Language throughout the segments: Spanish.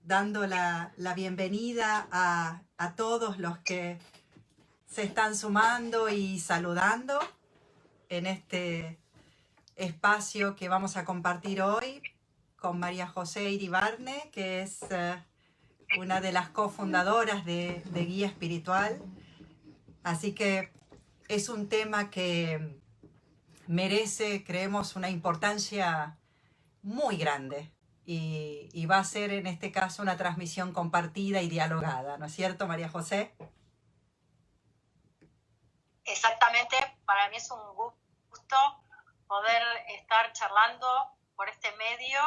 dando la bienvenida a todos los que se están sumando y saludando en este espacio que vamos a compartir hoy con María José Iribarne, que es una de las cofundadoras de Guía Espiritual. Así que es un tema que merece, creemos, una importancia muy grande y va a ser en este caso una transmisión compartida y dialogada, ¿no es cierto, María José? Exactamente, para mí es un gusto poder estar charlando por este medio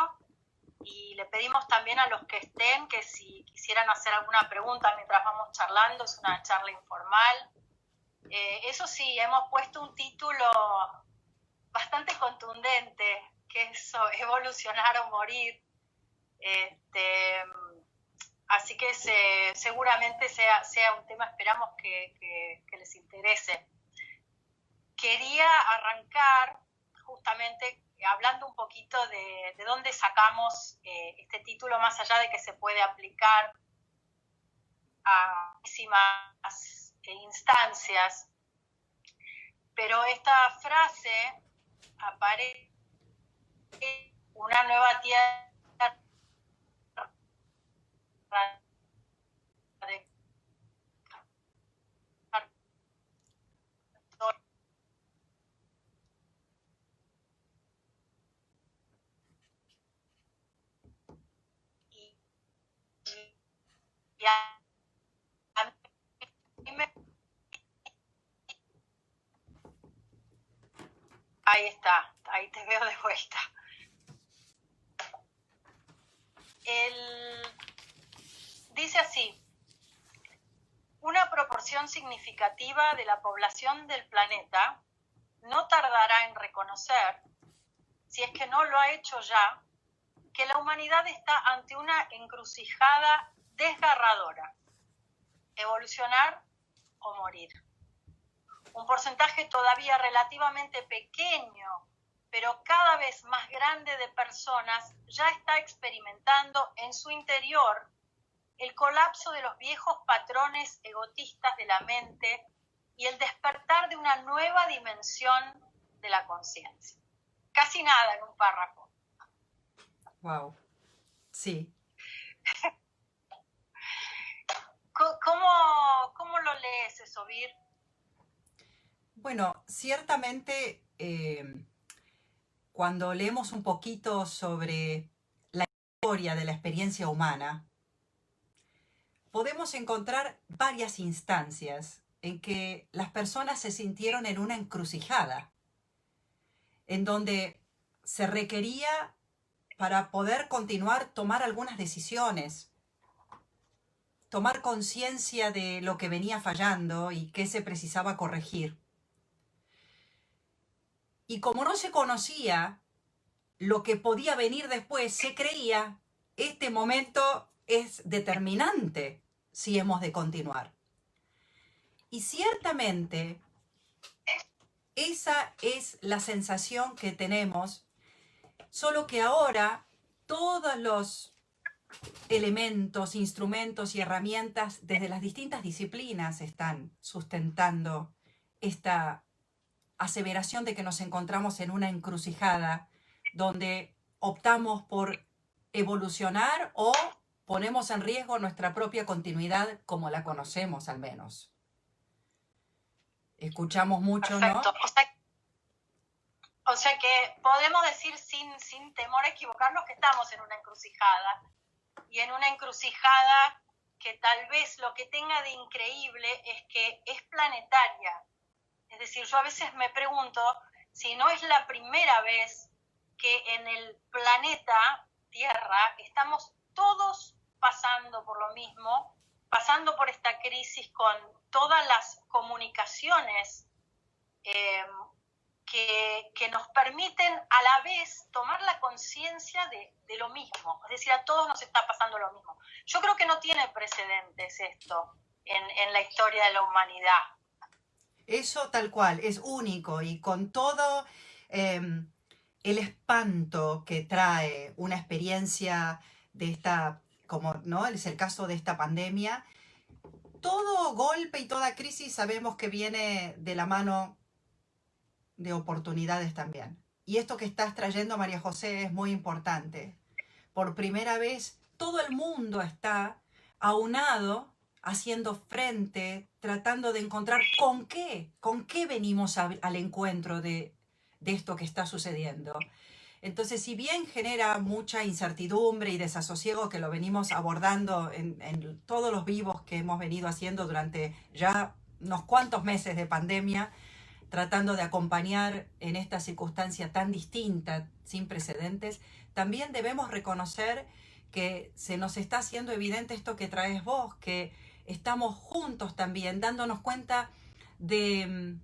y le pedimos también a los que estén que si quisieran hacer alguna pregunta mientras vamos charlando, es una charla informal. Eso sí, hemos puesto un título bastante contundente, que es evolucionar o morir. Así que seguramente sea un tema, esperamos que les interese. Quería arrancar justamente hablando un poquito de dónde sacamos este título, más allá de que se puede aplicar a muchísimas instancias. Pero esta frase aparece una nueva tierra de y a mí ahí está, ahí te veo de vuelta. Dice así: una proporción significativa de la población del planeta no tardará en reconocer, si es que no lo ha hecho ya, que la humanidad está ante una encrucijada desgarradora: evolucionar o morir. Un porcentaje todavía relativamente pequeño, pero cada vez más grande de personas ya está experimentando en su interior el colapso de los viejos patrones egotistas de la mente y el despertar de una nueva dimensión de la conciencia. Casi nada en un párrafo. Wow. Sí. ¿Cómo lo lees eso, Vir? Bueno, ciertamente cuando leemos un poquito sobre la historia de la experiencia humana, podemos encontrar varias instancias en que las personas se sintieron en una encrucijada, en donde se requería, para poder continuar, tomar algunas decisiones, tomar conciencia de lo que venía fallando y qué se precisaba corregir. Y como no se conocía lo que podía venir después, se creía, este momento es determinante si hemos de continuar. Y ciertamente, esa es la sensación que tenemos, solo que ahora todos los elementos, instrumentos y herramientas desde las distintas disciplinas están sustentando esta aseveración de que nos encontramos en una encrucijada donde optamos por evolucionar o ponemos en riesgo nuestra propia continuidad como la conocemos al menos. Escuchamos mucho, perfecto, ¿no? O sea que podemos decir sin temor a equivocarnos que estamos en una encrucijada, y en una encrucijada que tal vez lo que tenga de increíble es que es planetaria. Es decir, yo a veces me pregunto si no es la primera vez que en el planeta Tierra estamos todos pasando por lo mismo, pasando por esta crisis con todas las comunicaciones que nos permiten a la vez tomar la conciencia de lo mismo. Es decir, a todos nos está pasando lo mismo. Yo creo que no tiene precedentes esto en la historia de la humanidad. Eso tal cual, es único y con todo el espanto que trae una experiencia de esta como ¿no? es el caso de esta pandemia. Todo golpe y toda crisis sabemos que viene de la mano de oportunidades también. Y esto que estás trayendo, María José, es muy importante. Por primera vez, todo el mundo está aunado, haciendo frente, tratando de encontrar con qué venimos al encuentro de esto que está sucediendo. Entonces, si bien genera mucha incertidumbre y desasosiego, que lo venimos abordando en todos los vivos que hemos venido haciendo durante ya unos cuantos meses de pandemia, tratando de acompañar en esta circunstancia tan distinta, sin precedentes, también debemos reconocer que se nos está haciendo evidente esto que traes vos, que estamos juntos también, dándonos cuenta de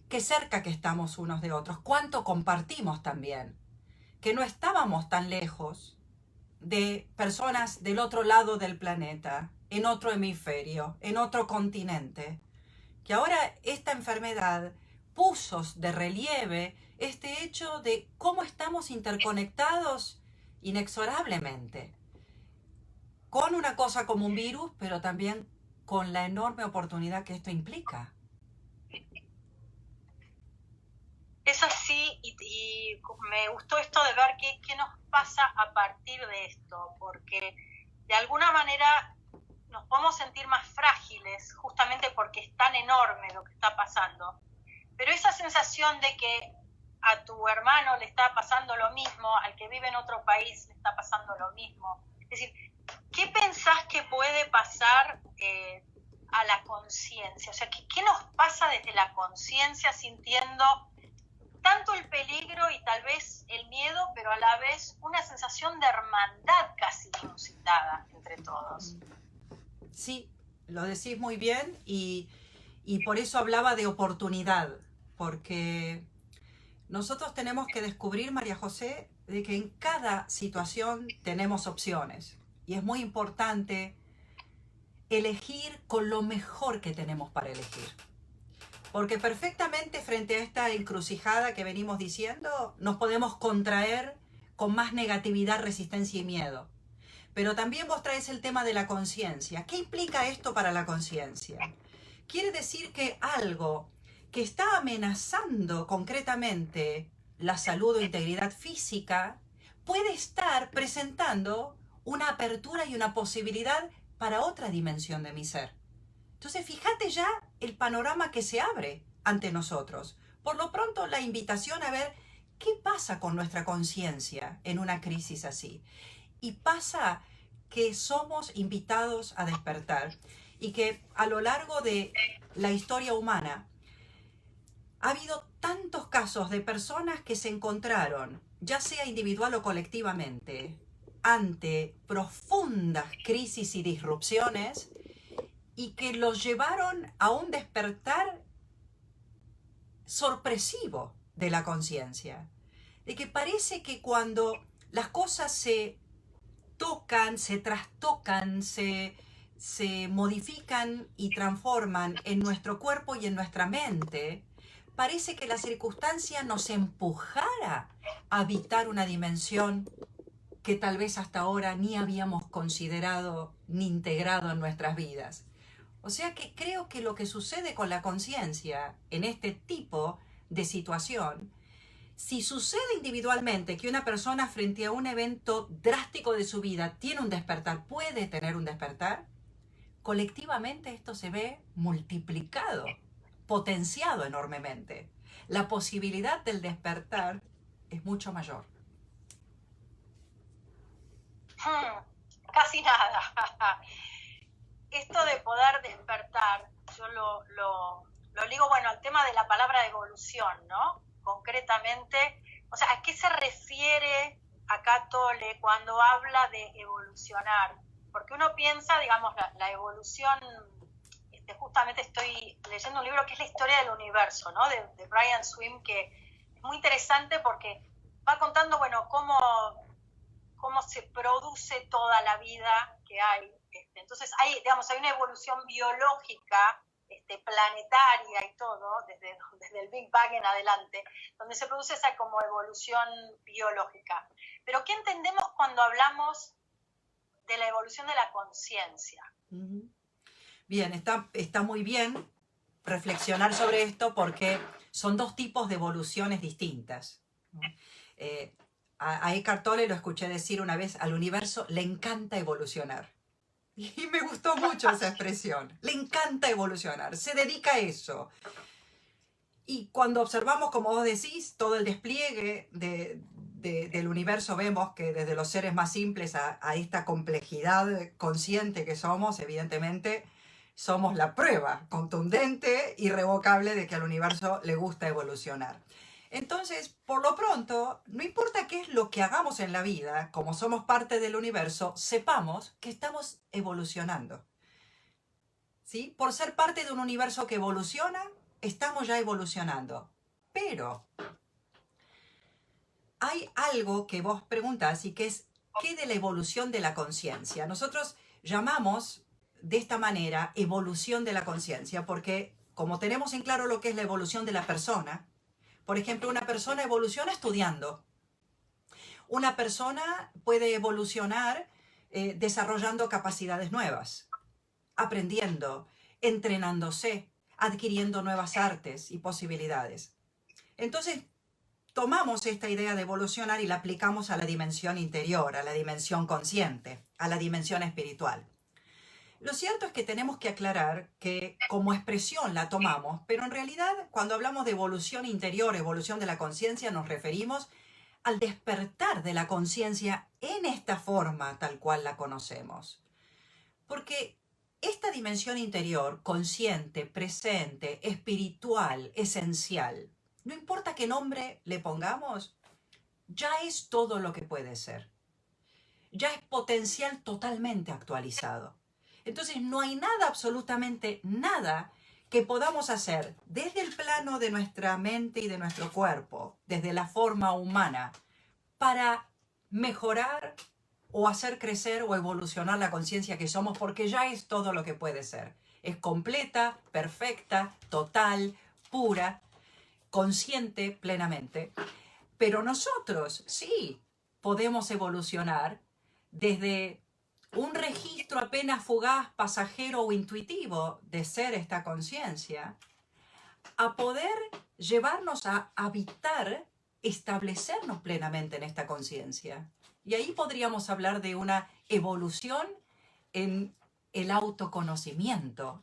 qué cerca que estamos unos de otros, cuánto compartimos también, que no estábamos tan lejos de personas del otro lado del planeta, en otro hemisferio, en otro continente, que ahora esta enfermedad puso de relieve este hecho de cómo estamos interconectados inexorablemente, con una cosa como un virus, pero también con la enorme oportunidad que esto implica. Es así, y me gustó esto de ver qué nos pasa a partir de esto, porque de alguna manera nos podemos sentir más frágiles justamente porque es tan enorme lo que está pasando. Pero esa sensación de que a tu hermano le está pasando lo mismo, al que vive en otro país le está pasando lo mismo. Es decir, ¿qué pensás que puede pasar a la conciencia? O sea, ¿qué nos pasa desde la conciencia sintiendo tanto el peligro y tal vez el miedo, pero a la vez una sensación de hermandad casi inusitada entre todos? Sí, lo decís muy bien y por eso hablaba de oportunidad, porque nosotros tenemos que descubrir, María José, de que en cada situación tenemos opciones y es muy importante elegir con lo mejor que tenemos para elegir. Porque perfectamente frente a esta encrucijada que venimos diciendo, nos podemos contraer con más negatividad, resistencia y miedo. Pero también vos traes el tema de la conciencia. ¿Qué implica esto para la conciencia? Quiere decir que algo que está amenazando concretamente la salud o integridad física puede estar presentando una apertura y una posibilidad para otra dimensión de mi ser. Entonces, fíjate ya el panorama que se abre ante nosotros. Por lo pronto, la invitación a ver qué pasa con nuestra conciencia en una crisis así. Y pasa que somos invitados a despertar y que a lo largo de la historia humana ha habido tantos casos de personas que se encontraron, ya sea individual o colectivamente, ante profundas crisis y disrupciones y que los llevaron a un despertar sorpresivo de la conciencia. De que parece que cuando las cosas se tocan, se trastocan, se modifican y transforman en nuestro cuerpo y en nuestra mente, parece que la circunstancia nos empujara a habitar una dimensión que tal vez hasta ahora ni habíamos considerado ni integrado en nuestras vidas. O sea que creo que lo que sucede con la conciencia en este tipo de situación, si sucede individualmente que una persona frente a un evento drástico de su vida tiene un despertar, puede tener un despertar, colectivamente esto se ve multiplicado, potenciado enormemente. La posibilidad del despertar es mucho mayor. Casi nada. Esto de poder despertar, yo lo ligo, bueno, al tema de la palabra evolución, ¿no? Concretamente, o sea, ¿a qué se refiere acá Tolle cuando habla de evolucionar? Porque uno piensa, digamos, la evolución, justamente estoy leyendo un libro que es la historia del universo, ¿no? De Brian Swimme, que es muy interesante porque va contando, bueno, cómo se produce toda la vida que hay. Entonces hay una evolución biológica, planetaria y todo, desde el Big Bang en adelante, donde se produce esa como evolución biológica. Pero ¿qué entendemos cuando hablamos de la evolución de la conciencia. Bien, está muy bien reflexionar sobre esto porque son dos tipos de evoluciones distintas. A Eckhart Tolle lo escuché decir una vez, al universo le encanta evolucionar. Y me gustó mucho esa expresión. Le encanta evolucionar, se dedica a eso. Y cuando observamos, como vos decís, todo el despliegue del universo, vemos que desde los seres más simples a esta complejidad consciente que somos, evidentemente, somos la prueba contundente, irrevocable de que al universo le gusta evolucionar. Entonces, por lo pronto, no importa qué es lo que hagamos en la vida, como somos parte del universo, sepamos que estamos evolucionando. ¿Sí? Por ser parte de un universo que evoluciona, estamos ya evolucionando. Pero hay algo que vos preguntás y que es, ¿qué de la evolución de la conciencia? Nosotros llamamos de esta manera evolución de la conciencia porque como tenemos en claro lo que es la evolución de la persona, por ejemplo, una persona evoluciona estudiando. Una persona puede evolucionar desarrollando capacidades nuevas, aprendiendo, entrenándose, adquiriendo nuevas artes y posibilidades. Entonces, tomamos esta idea de evolucionar y la aplicamos a la dimensión interior, a la dimensión consciente, a la dimensión espiritual. Lo cierto es que tenemos que aclarar que como expresión la tomamos, pero en realidad cuando hablamos de evolución interior, evolución de la conciencia, nos referimos al despertar de la conciencia en esta forma tal cual la conocemos. Porque esta dimensión interior, consciente, presente, espiritual, esencial, no importa qué nombre le pongamos, ya es todo lo que puede ser. Ya es potencial totalmente actualizado. Entonces no hay nada, absolutamente nada, que podamos hacer desde el plano de nuestra mente y de nuestro cuerpo, desde la forma humana, para mejorar o hacer crecer o evolucionar la conciencia que somos, porque ya es todo lo que puede ser. Es completa, perfecta, total, pura, consciente plenamente. Pero nosotros sí podemos evolucionar desde un registro apenas fugaz, pasajero o intuitivo de ser esta conciencia, a poder llevarnos a habitar, establecernos plenamente en esta conciencia. Y ahí podríamos hablar de una evolución en el autoconocimiento.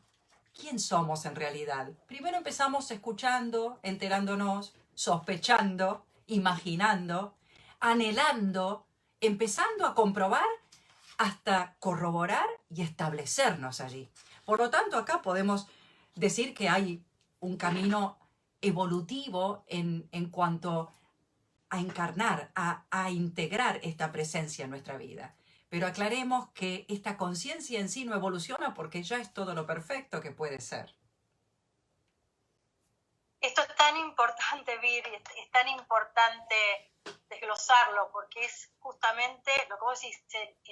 ¿Quién somos en realidad? Primero empezamos escuchando, enterándonos, sospechando, imaginando, anhelando, empezando a comprobar hasta corroborar y establecernos allí. Por lo tanto, acá podemos decir que hay un camino evolutivo en cuanto a encarnar, a integrar esta presencia en nuestra vida. Pero aclaremos que esta conciencia en sí no evoluciona porque ya es todo lo perfecto que puede ser. Esto es tan importante, Vir, es tan importante desglosarlo, porque es justamente lo que vos decís,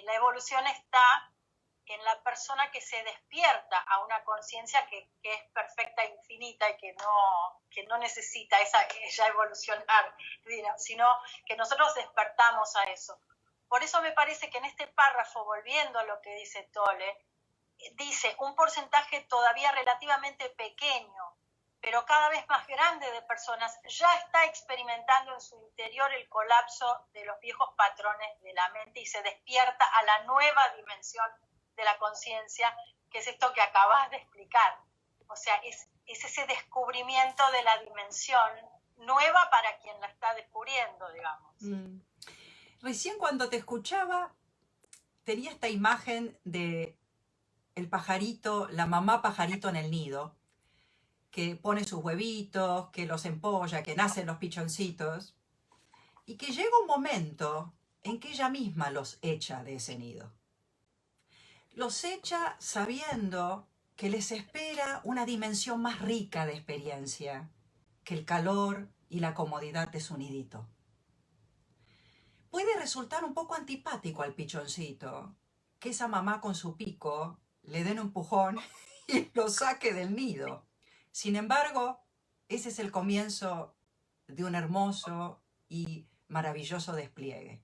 la evolución está en la persona que se despierta a una conciencia que es perfecta e infinita y que no necesita ella evolucionar, sino que nosotros despertamos a eso. Por eso me parece que en este párrafo, volviendo a lo que dice Tolle, dice un porcentaje todavía relativamente pequeño, pero cada vez más grande de personas ya está experimentando en su interior el colapso de los viejos patrones de la mente y se despierta a la nueva dimensión de la conciencia, que es esto que acabas de explicar. O sea, es ese descubrimiento de la dimensión nueva para quien la está descubriendo, digamos. Recién cuando te escuchaba, tenía esta imagen de el pajarito, la mamá pajarito en el nido, que pone sus huevitos, que los empolla, que nacen los pichoncitos, y que llega un momento en que ella misma los echa de ese nido. Los echa sabiendo que les espera una dimensión más rica de experiencia que el calor y la comodidad de su nidito. Puede resultar un poco antipático al pichoncito que esa mamá con su pico le den un empujón y lo saque del nido. Sin embargo, ese es el comienzo de un hermoso y maravilloso despliegue.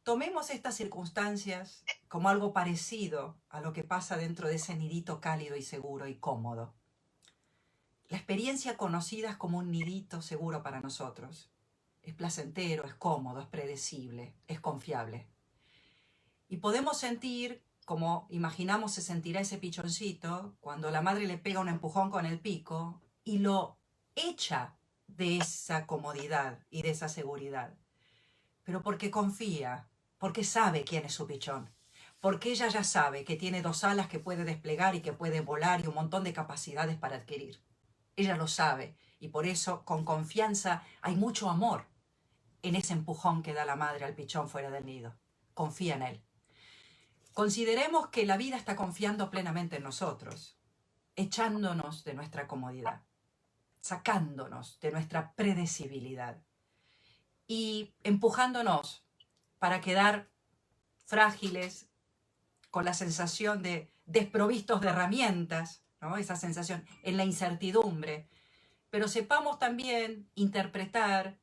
Tomemos estas circunstancias como algo parecido a lo que pasa dentro de ese nidito cálido y seguro y cómodo. La experiencia conocida es como un nidito seguro para nosotros. Es placentero, es cómodo, es predecible, es confiable. Y podemos sentir, como imaginamos se sentirá ese pichoncito, cuando la madre le pega un empujón con el pico y lo echa de esa comodidad y de esa seguridad. Pero porque confía, porque sabe quién es su pichón, porque ella ya sabe que tiene 2 alas que puede desplegar y que puede volar y un montón de capacidades para adquirir. Ella lo sabe y por eso, con confianza, hay mucho amor en ese empujón que da la madre al pichón fuera del nido. Confía en él. Consideremos que la vida está confiando plenamente en nosotros, echándonos de nuestra comodidad, sacándonos de nuestra predecibilidad y empujándonos para quedar frágiles, con la sensación de desprovistos de herramientas, ¿no? Esa sensación en la incertidumbre. Pero sepamos también interpretar,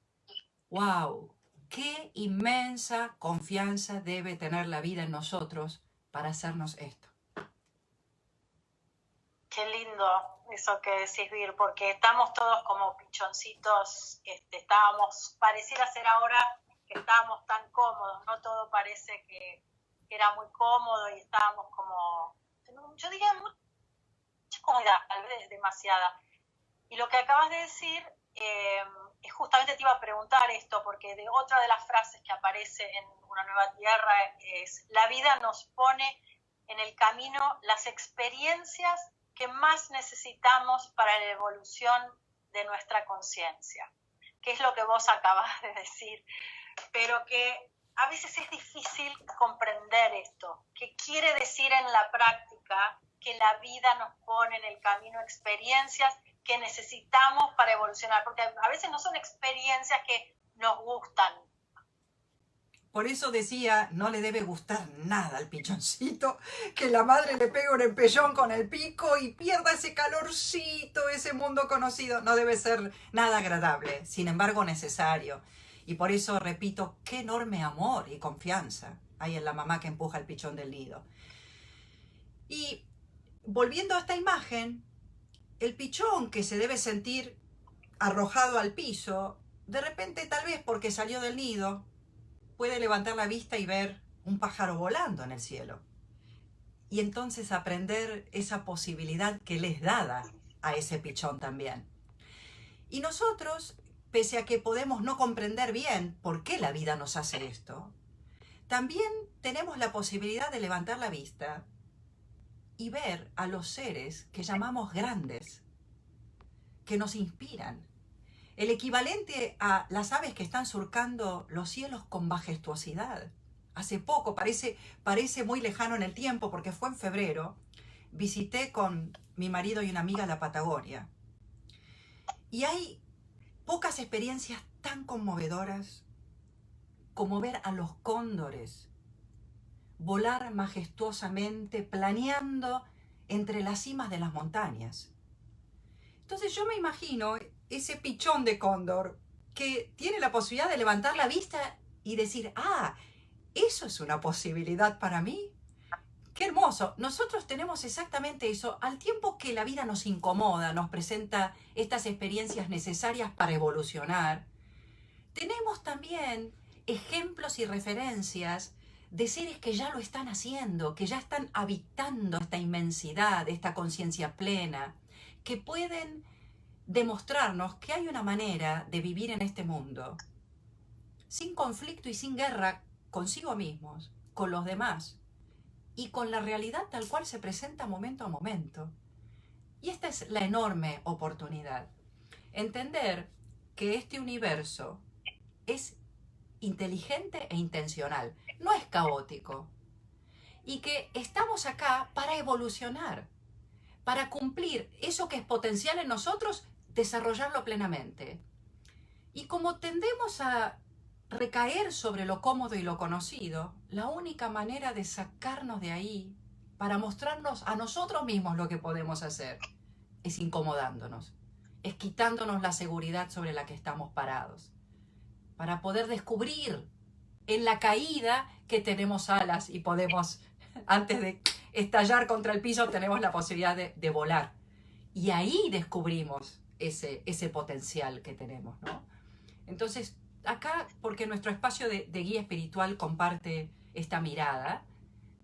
wow, qué inmensa confianza debe tener la vida en nosotros para hacernos esto. Qué lindo eso que decís, Vir, porque estamos todos como pichoncitos, pareciera ser ahora que estábamos tan cómodos, ¿no? Todo parece que era muy cómodo y estábamos como, yo diría, mucha comodidad, tal vez demasiada. Y lo que acabas de decir, justamente te iba a preguntar esto, porque de otra de las frases que aparece en Una Nueva Tierra es: la vida nos pone en el camino las experiencias que más necesitamos para la evolución de nuestra conciencia, que es lo que vos acabas de decir, pero que a veces es difícil comprender esto, que quiere decir en la práctica que la vida nos pone en el camino experiencias que necesitamos para evolucionar, porque a veces no son experiencias que nos gustan. Por eso decía, no le debe gustar nada al pichoncito, que la madre le pegue un empellón con el pico y pierda ese calorcito, ese mundo conocido. No debe ser nada agradable, sin embargo necesario. Y por eso repito, qué enorme amor y confianza hay en la mamá que empuja el pichón del nido. Y volviendo a esta imagen, el pichón que se debe sentir arrojado al piso, de repente tal vez porque salió del nido, puede levantar la vista y ver un pájaro volando en el cielo. Y entonces aprender esa posibilidad que le es dada a ese pichón también. Y nosotros, pese a que podemos no comprender bien por qué la vida nos hace esto, también tenemos la posibilidad de levantar la vista y ver a los seres que llamamos grandes, que nos inspiran. El equivalente a las aves que están surcando los cielos con majestuosidad. Hace poco, parece muy lejano en el tiempo porque fue en febrero, visité con mi marido y una amiga la Patagonia. Y hay pocas experiencias tan conmovedoras como ver a los cóndores volar majestuosamente, planeando entre las cimas de las montañas. Entonces yo me imagino ese pichón de cóndor que tiene la posibilidad de levantar la vista y decir, ah, eso es una posibilidad para mí. ¡Qué hermoso! Nosotros tenemos exactamente eso, al tiempo que la vida nos incomoda, nos presenta estas experiencias necesarias para evolucionar. Tenemos también ejemplos y referencias de seres que ya lo están haciendo, que ya están habitando esta inmensidad, esta conciencia plena, que pueden demostrarnos que hay una manera de vivir en este mundo sin conflicto y sin guerra consigo mismos, con los demás y con la realidad tal cual se presenta momento a momento. Y esta es la enorme oportunidad. Entender que este universo es inteligente e intencional, no es caótico, y que estamos acá para evolucionar, para cumplir eso que es potencial en nosotros, desarrollarlo plenamente. Y como tendemos a recaer sobre lo cómodo y lo conocido, la única manera de sacarnos de ahí para mostrarnos a nosotros mismos lo que podemos hacer es incomodándonos, es quitándonos la seguridad sobre la que estamos parados, para poder descubrir en la caída que tenemos alas y podemos, antes de estallar contra el piso, tenemos la posibilidad de volar. Y ahí descubrimos ese potencial que tenemos, ¿no? Entonces, acá, porque nuestro espacio de guía espiritual comparte esta mirada,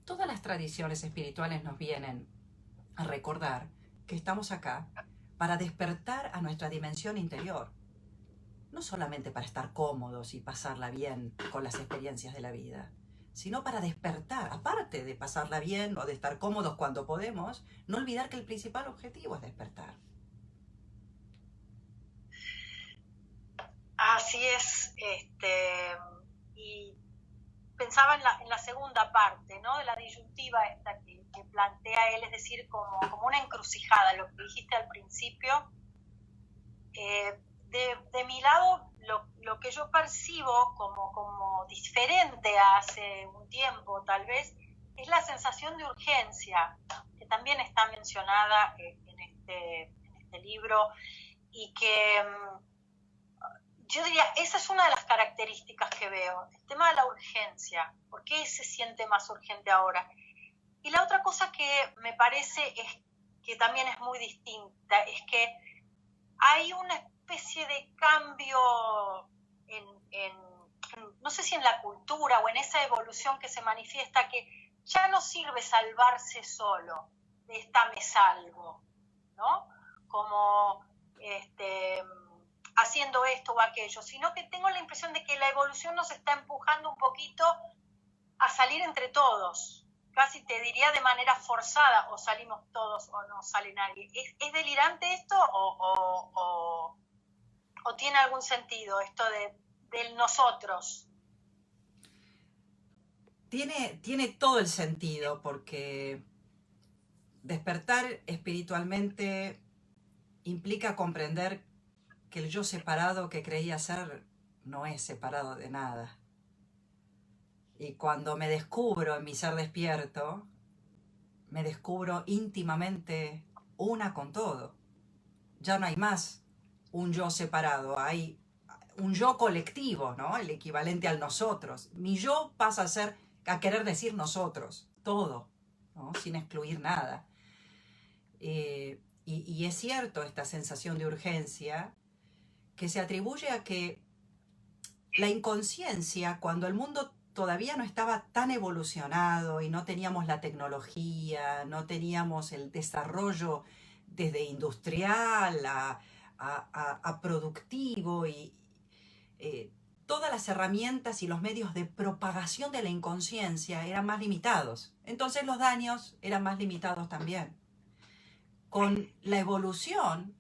todas las tradiciones espirituales nos vienen a recordar que estamos acá para despertar a nuestra dimensión interior. No solamente para estar cómodos y pasarla bien con las experiencias de la vida, sino para despertar, aparte de pasarla bien o de estar cómodos cuando podemos, no olvidar que el principal objetivo es despertar. Así es, y pensaba en la segunda parte, ¿no? De la disyuntiva esta que plantea él, es decir, como una encrucijada, lo que dijiste al principio. De mi lado, lo que yo percibo como diferente a hace un tiempo, tal vez, es la sensación de urgencia, que también está mencionada en este libro, y que yo diría, esa es una de las características que veo, el tema de la urgencia. ¿Por qué se siente más urgente ahora? Y la otra cosa que me parece es que también es muy distinta, es que hay una especie de cambio no sé si en la cultura o en esa evolución que se manifiesta, que ya no sirve salvarse solo, de esta me salvo, ¿no? Como haciendo esto o aquello, sino que tengo la impresión de que la evolución nos está empujando un poquito a salir entre todos, casi te diría de manera forzada, o salimos todos o no sale nadie. ¿Es delirante esto o tiene algún sentido esto del nosotros? Tiene todo el sentido, porque despertar espiritualmente implica comprender que el yo separado que creía ser no es separado de nada. Y cuando me descubro en mi ser despierto, me descubro íntimamente una con todo. Ya no hay más un yo separado, hay un yo colectivo, ¿no? El equivalente al nosotros. Mi yo pasa a querer decir nosotros, todo, ¿no? Sin excluir nada. Y es cierto esta sensación de urgencia que se atribuye a que la inconsciencia, cuando el mundo todavía no estaba tan evolucionado y no teníamos la tecnología, no teníamos el desarrollo desde industrial a productivo y todas las herramientas y los medios de propagación de la inconsciencia eran más limitados. Entonces los daños eran más limitados también. Con la evolución,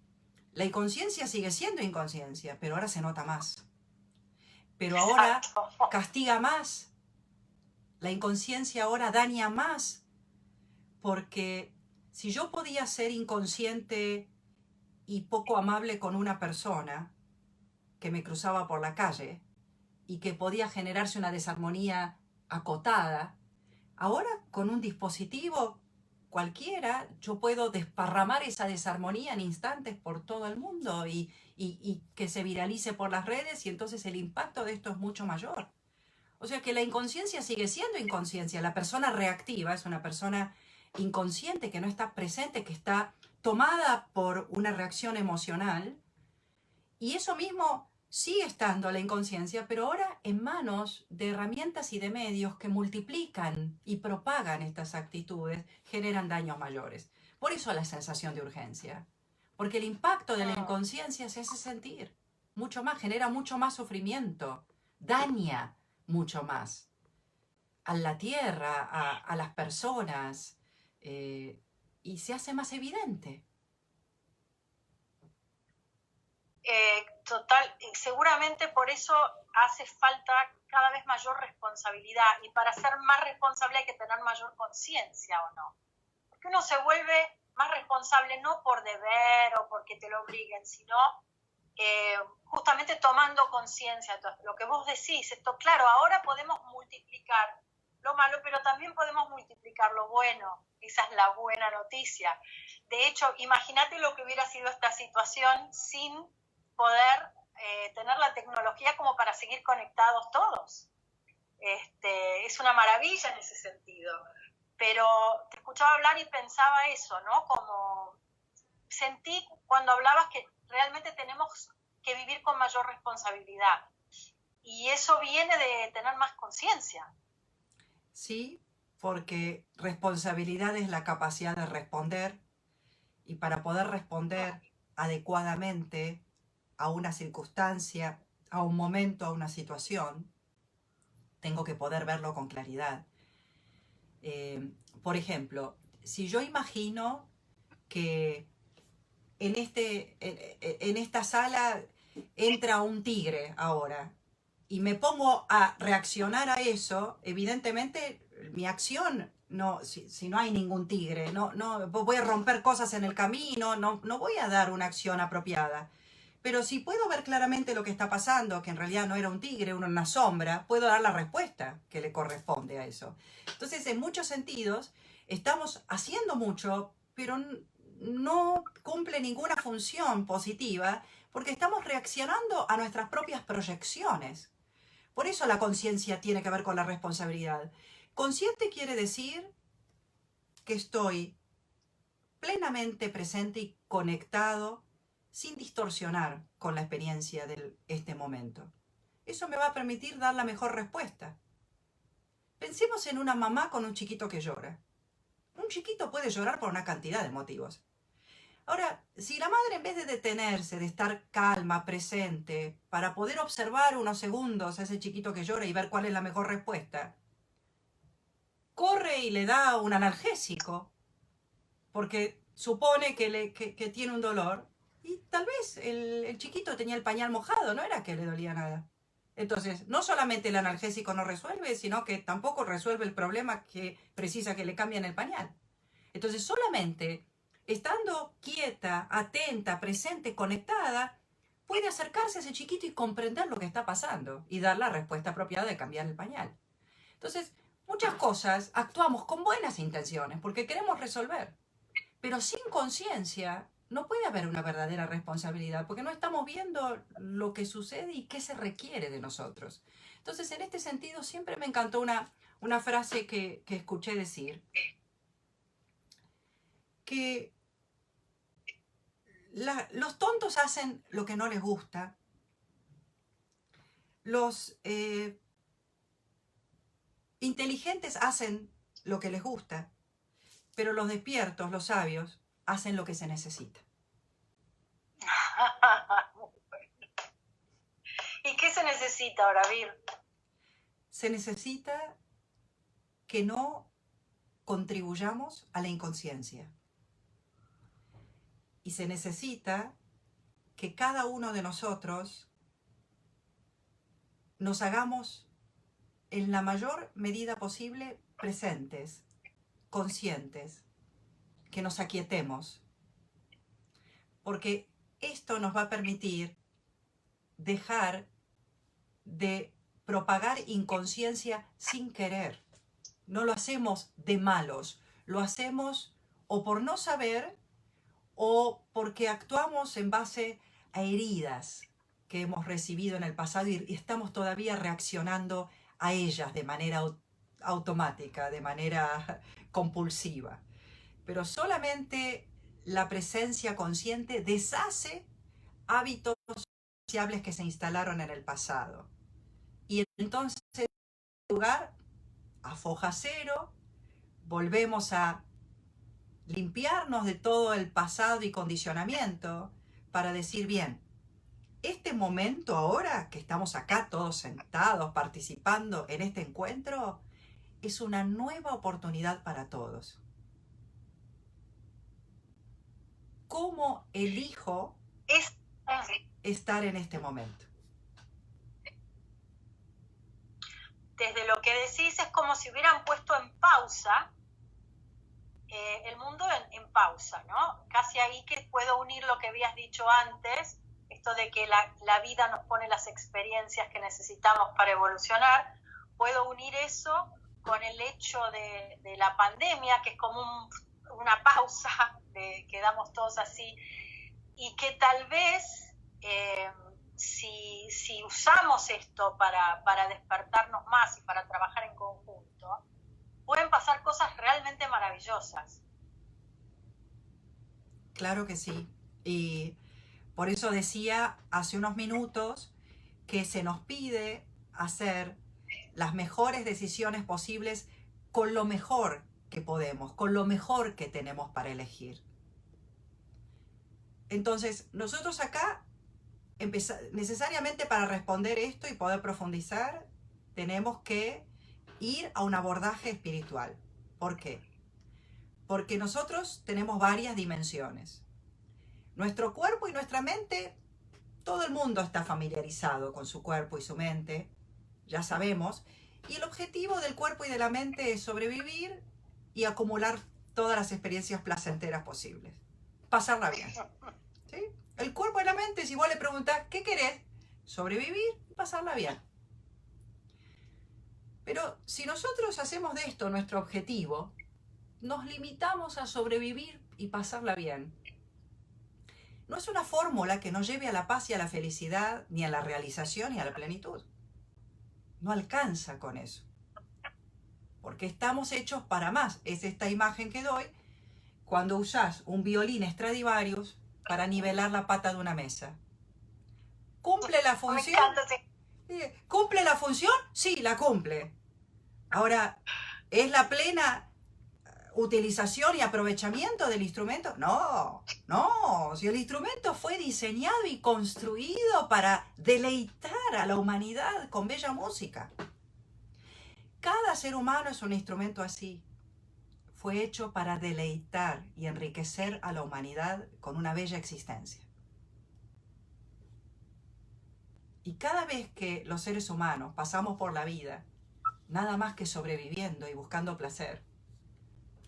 la inconsciencia sigue siendo inconsciencia, pero ahora se nota más. Pero ahora castiga más. La inconsciencia ahora daña más. Porque si yo podía ser inconsciente y poco amable con una persona que me cruzaba por la calle y que podía generarse una desarmonía acotada, ahora con un dispositivo cualquiera yo puedo desparramar esa desarmonía en instantes por todo el mundo y que se viralice por las redes, y entonces el impacto de esto es mucho mayor. O sea que la inconsciencia sigue siendo inconsciencia. La persona reactiva es una persona inconsciente que no está presente, que está tomada por una reacción emocional, y eso mismo sigue estando la inconsciencia, pero ahora en manos de herramientas y de medios que multiplican y propagan estas actitudes, generan daños mayores. Por eso la sensación de urgencia, porque el impacto de la inconsciencia se hace sentir mucho más, genera mucho más sufrimiento, daña mucho más a la tierra, a las personas, y se hace más evidente. Total, seguramente por eso hace falta cada vez mayor responsabilidad, y para ser más responsable hay que tener mayor conciencia, ¿o no? Porque uno se vuelve más responsable no por deber o porque te lo obliguen, sino justamente tomando conciencia. Lo que vos decís, esto, claro, ahora podemos multiplicar lo malo, pero también podemos multiplicar lo bueno. Esa es la buena noticia. De hecho, imagínate lo que hubiera sido esta situación sin poder tener la tecnología como para seguir conectados todos. Es una maravilla en ese sentido. Pero te escuchaba hablar y pensaba eso, ¿no? Como sentí cuando hablabas que realmente tenemos que vivir con mayor responsabilidad. Y eso viene de tener más conciencia. Sí, porque responsabilidad es la capacidad de responder, y para poder responder adecuadamente a una circunstancia, a un momento, a una situación, tengo que poder verlo con claridad. Por ejemplo, si yo imagino que en esta sala entra un tigre ahora y me pongo a reaccionar a eso, evidentemente mi acción, no, si no hay ningún tigre, no voy a romper cosas en el camino, no voy a dar una acción apropiada. Pero si puedo ver claramente lo que está pasando, que en realidad no era un tigre, una sombra, puedo dar la respuesta que le corresponde a eso. Entonces, en muchos sentidos, estamos haciendo mucho, pero no cumple ninguna función positiva porque estamos reaccionando a nuestras propias proyecciones. Por eso la conciencia tiene que ver con la responsabilidad. Consciente quiere decir que estoy plenamente presente y conectado sin distorsionar con la experiencia de este momento. Eso me va a permitir dar la mejor respuesta. Pensemos en una mamá con un chiquito que llora. Un chiquito puede llorar por una cantidad de motivos. Ahora, si la madre, en vez de detenerse, de estar calma, presente, para poder observar unos segundos a ese chiquito que llora y ver cuál es la mejor respuesta, corre y le da un analgésico, porque supone que tiene un dolor, y tal vez el chiquito tenía el pañal mojado, no era que le dolía nada. Entonces, no solamente el analgésico no resuelve, sino que tampoco resuelve el problema que precisa que le cambien el pañal. Entonces, solamente estando quieta, atenta, presente, conectada, puede acercarse a ese chiquito y comprender lo que está pasando y dar la respuesta apropiada de cambiar el pañal. Entonces, muchas cosas actuamos con buenas intenciones porque queremos resolver, pero sin conciencia no puede haber una verdadera responsabilidad porque no estamos viendo lo que sucede y qué se requiere de nosotros. Entonces, en este sentido, siempre me encantó una frase que escuché decir, que los tontos hacen lo que no les gusta, los inteligentes hacen lo que les gusta, pero los despiertos, los sabios, hacen lo que se necesita. ¿Y qué se necesita ahora, Vir? Se necesita que no contribuyamos a la inconsciencia. Y se necesita que cada uno de nosotros nos hagamos en la mayor medida posible presentes, conscientes, que nos aquietemos, porque esto nos va a permitir dejar de propagar inconsciencia sin querer. No lo hacemos de malos, lo hacemos o por no saber o porque actuamos en base a heridas que hemos recibido en el pasado y estamos todavía reaccionando a ellas de manera automática, de manera compulsiva. Pero solamente la presencia consciente deshace hábitos sociables que se instalaron en el pasado. Y entonces, en lugar, a foja cero, volvemos a limpiarnos de todo el pasado y condicionamiento para decir, bien, este momento ahora que estamos acá todos sentados participando en este encuentro es una nueva oportunidad para todos. ¿Cómo elijo estar en este momento? Desde lo que decís es como si hubieran puesto en pausa el mundo en pausa, ¿no? Casi ahí que puedo unir lo que habías dicho antes, esto de que la vida nos pone las experiencias que necesitamos para evolucionar, puedo unir eso con el hecho de la pandemia, que es como una pausa, quedamos todos así, y que tal vez si usamos esto para despertarnos más y para trabajar en conjunto, pueden pasar cosas realmente maravillosas. Claro que sí. Y por eso decía hace unos minutos que se nos pide hacer las mejores decisiones posibles con lo mejor que podemos, con lo mejor que tenemos para elegir. Entonces, nosotros acá, necesariamente para responder esto y poder profundizar, tenemos que ir a un abordaje espiritual. ¿Por qué? Porque nosotros tenemos varias dimensiones. Nuestro cuerpo y nuestra mente, todo el mundo está familiarizado con su cuerpo y su mente, ya sabemos, y el objetivo del cuerpo y de la mente es sobrevivir y acumular todas las experiencias placenteras posibles. Pasarla bien. ¿Sí? El cuerpo y la mente, si vos le preguntás, ¿qué querés? Sobrevivir y pasarla bien. Pero si nosotros hacemos de esto nuestro objetivo, nos limitamos a sobrevivir y pasarla bien. No es una fórmula que nos lleve a la paz y a la felicidad, ni a la realización y a la plenitud. No alcanza con eso. Porque estamos hechos para más. Es esta imagen que doy cuando usás un violín Stradivarius para nivelar la pata de una mesa. ¿Cumple la función? Me encanta, sí. ¿Cumple la función? Sí, la cumple. Ahora, ¿es la plena utilización y aprovechamiento del instrumento? No, no. Si el instrumento fue diseñado y construido para deleitar a la humanidad con bella música. Cada ser humano es un instrumento así. Fue hecho para deleitar y enriquecer a la humanidad con una bella existencia. Y cada vez que los seres humanos pasamos por la vida, nada más que sobreviviendo y buscando placer,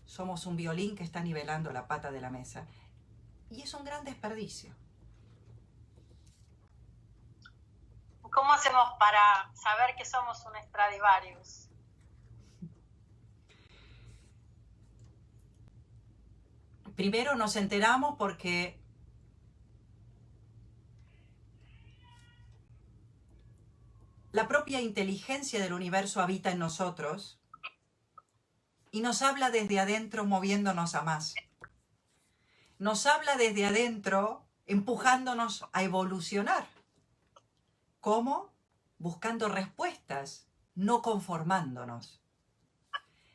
somos un violín que está nivelando la pata de la mesa. Y es un gran desperdicio. ¿Cómo hacemos para saber que somos un Stradivarius? Primero nos enteramos porque la propia inteligencia del universo habita en nosotros y nos habla desde adentro moviéndonos a más. Nos habla desde adentro empujándonos a evolucionar. ¿Cómo? Buscando respuestas, no conformándonos.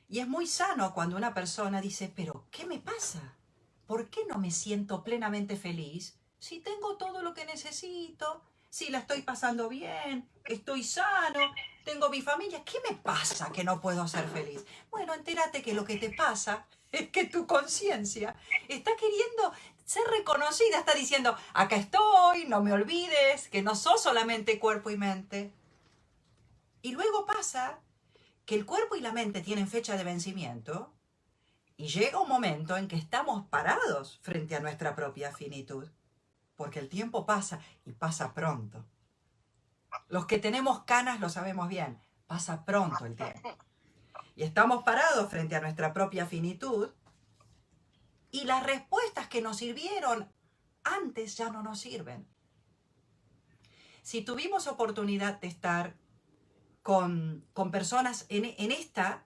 Y es muy sano cuando una persona dice, pero ¿qué me pasa? ¿Por qué no me siento plenamente feliz si tengo todo lo que necesito? Si la estoy pasando bien, estoy sano, tengo mi familia. ¿Qué me pasa que no puedo ser feliz? Bueno, entérate que lo que te pasa es que tu conciencia está queriendo ser reconocida, está diciendo, acá estoy, no me olvides, que no sos solamente cuerpo y mente. Y luego pasa que el cuerpo y la mente tienen fecha de vencimiento y llega un momento en que estamos parados frente a nuestra propia finitud. Porque el tiempo pasa y pasa pronto. Los que tenemos canas lo sabemos bien, pasa pronto el tiempo. Y estamos parados frente a nuestra propia finitud y las respuestas que nos sirvieron antes ya no nos sirven. Si tuvimos oportunidad de estar con personas en esta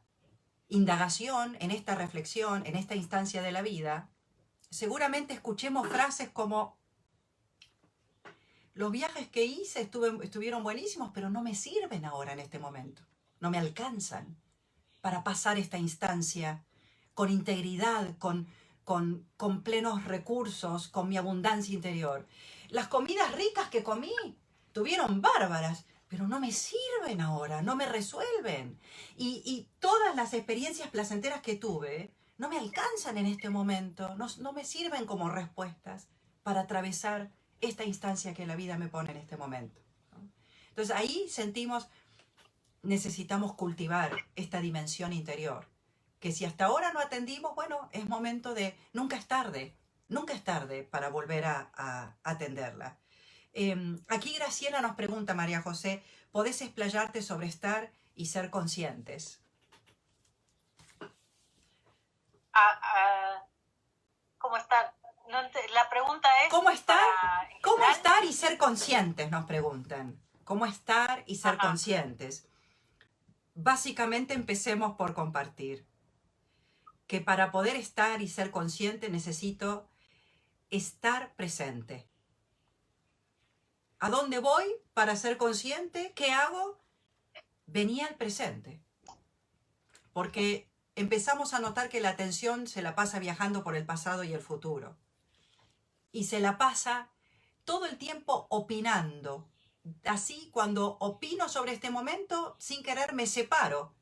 indagación, en esta reflexión, en esta instancia de la vida, seguramente escuchemos frases como: los viajes que hice estuvieron buenísimos, pero no me sirven ahora en este momento. No me alcanzan para pasar esta instancia con integridad, con plenos recursos, con mi abundancia interior. Las comidas ricas que comí estuvieron bárbaras, pero no me sirven ahora, no me resuelven. Y todas las experiencias placenteras que tuve no me alcanzan en este momento, no me sirven como respuestas para atravesar esta instancia que la vida me pone en este momento. Entonces ahí sentimos, necesitamos cultivar esta dimensión interior, que si hasta ahora no atendimos, bueno, es momento de, nunca es tarde para volver a atenderla. Aquí Graciela nos pregunta, María José, ¿podés explayarte sobre estar y ser conscientes? ¿Cómo estar? La pregunta es... ¿Cómo estar y ser conscientes? Nos preguntan. ¿Cómo estar y ser Ajá. conscientes? Básicamente empecemos por compartir que para poder estar y ser consciente necesito estar presente. ¿A dónde voy para ser consciente? ¿Qué hago? Venía al presente. Porque empezamos a notar que la atención se la pasa viajando por el pasado y el futuro. Y se la pasa todo el tiempo opinando. Así, cuando opino sobre este momento, sin querer me separo.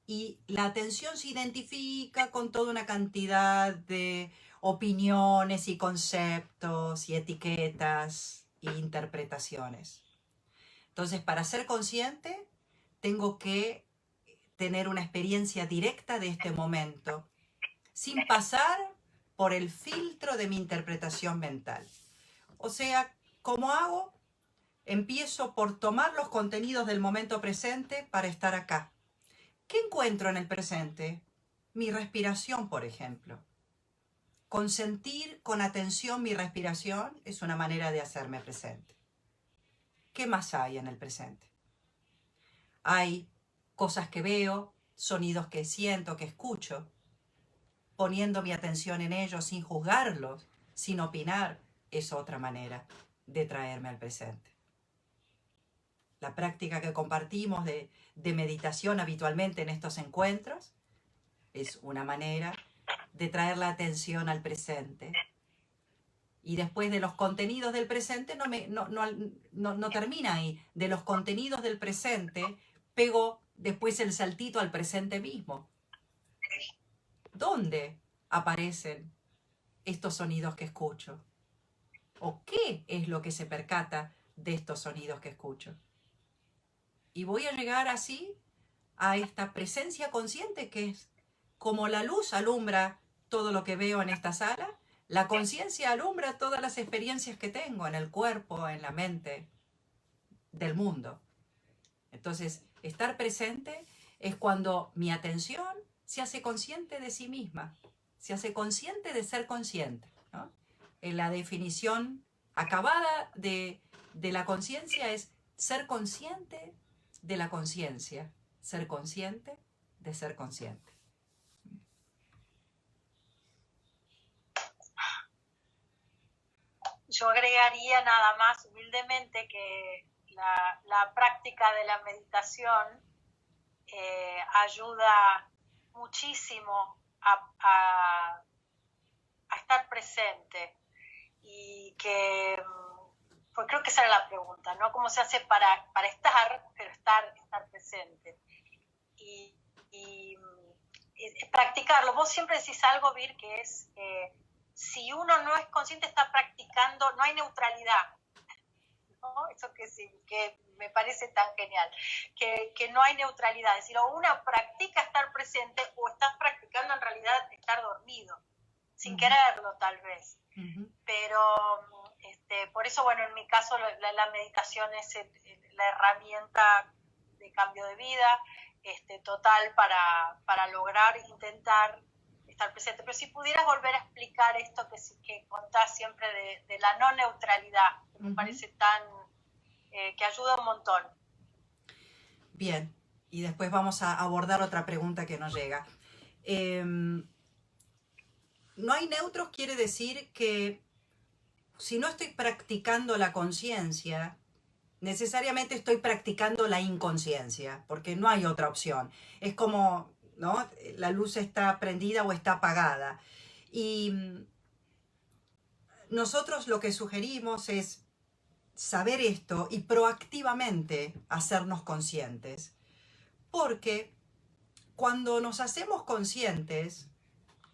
Y la atención se identifica con toda una cantidad de opiniones y conceptos y etiquetas e interpretaciones. Entonces, para ser consciente, tengo que tener una experiencia directa de este momento, sin pasar por el filtro de mi interpretación mental. O sea, ¿cómo hago? Empiezo por tomar los contenidos del momento presente para estar acá. ¿Qué encuentro en el presente? Mi respiración, por ejemplo. Consentir con atención mi respiración es una manera de hacerme presente. ¿Qué más hay en el presente? Hay cosas que veo, sonidos que siento, que escucho, poniendo mi atención en ellos sin juzgarlos, sin opinar, es otra manera de traerme al presente. La práctica que compartimos de meditación habitualmente en estos encuentros es una manera de traer la atención al presente. Y después de los contenidos del presente no termina ahí. De los contenidos del presente pego después el saltito al presente mismo. ¿Dónde aparecen estos sonidos que escucho? ¿O qué es lo que se percata de estos sonidos que escucho? Y voy a llegar así a esta presencia consciente que es como la luz alumbra todo lo que veo en esta sala, la conciencia alumbra todas las experiencias que tengo en el cuerpo, en la mente, del mundo. Entonces, estar presente es cuando mi atención se hace consciente de sí misma, se hace consciente de ser consciente, ¿no? En la definición acabada de la conciencia es ser consciente de la conciencia, ser consciente de ser consciente. Yo agregaría nada más humildemente que la práctica de la meditación ayuda muchísimo a estar presente y que, pues creo que esa era la pregunta, ¿no? ¿Cómo se hace para estar, pero estar presente? Y practicarlo. Vos siempre decís algo, Vir, que es, si uno no es consciente, está practicando, no hay neutralidad, ¿no? Eso que me parece tan genial, que no hay neutralidad, es decir, o uno practica estar presente o estás practicando en realidad estar dormido, sin quererlo tal vez. Pero por eso, bueno, en mi caso la meditación es la herramienta de cambio de vida total para lograr, intentar estar presente. Pero si pudieras volver a explicar esto que contás siempre de la no neutralidad, que me parece tan, que ayuda un montón. Bien, y después vamos a abordar otra pregunta que nos llega. No hay neutros quiere decir que si no estoy practicando la conciencia, necesariamente estoy practicando la inconsciencia, porque no hay otra opción. Es como, ¿no? La luz está prendida o está apagada. Y nosotros lo que sugerimos es saber esto y proactivamente hacernos conscientes. Porque cuando nos hacemos conscientes,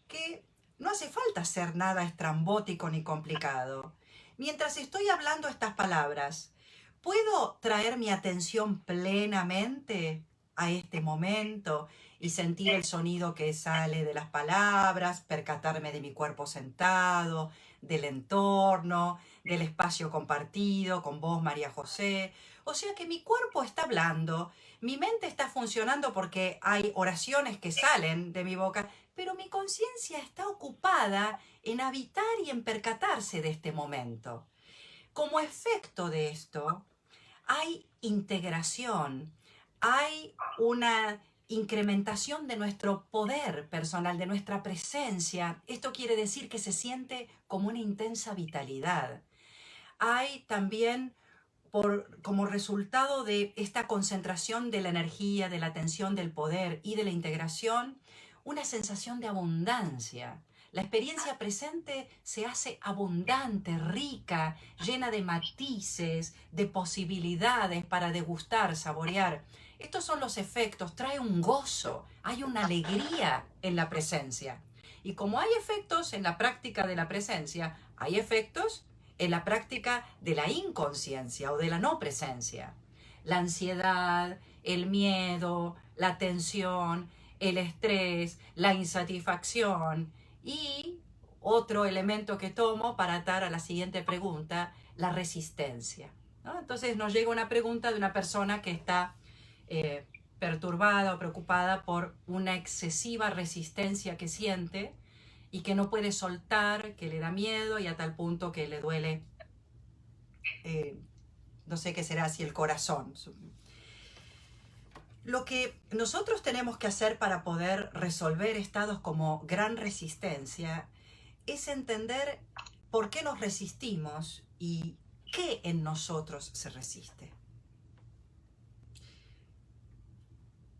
que no hace falta hacer nada estrambótico ni complicado. Mientras estoy hablando estas palabras, ¿puedo traer mi atención plenamente a este momento y sentir el sonido que sale de las palabras, percatarme de mi cuerpo sentado, del entorno, del espacio compartido con vos, María José? O sea que mi cuerpo está hablando, mi mente está funcionando porque hay oraciones que salen de mi boca, pero mi conciencia está ocupada en habitar y en percatarse de este momento. Como efecto de esto, hay integración, hay una incrementación de nuestro poder personal, de nuestra presencia. Esto quiere decir que se siente como una intensa vitalidad. Hay también, como resultado de esta concentración de la energía, de la atención, del poder y de la integración, una sensación de abundancia. La experiencia presente se hace abundante, rica, llena de matices, de posibilidades para degustar, saborear. Estos son los efectos, trae un gozo, hay una alegría en la presencia. Y como hay efectos en la práctica de la presencia, hay efectos en la práctica de la inconsciencia o de la no presencia. La ansiedad, el miedo, la tensión, el estrés, la insatisfacción y otro elemento que tomo para atar a la siguiente pregunta, la resistencia, ¿no? Entonces nos llega una pregunta de una persona que está perturbada o preocupada por una excesiva resistencia que siente y que no puede soltar, que le da miedo y a tal punto que le duele, no sé qué será, si el corazón. Lo que nosotros tenemos que hacer para poder resolver estados como gran resistencia es entender por qué nos resistimos y qué en nosotros se resiste.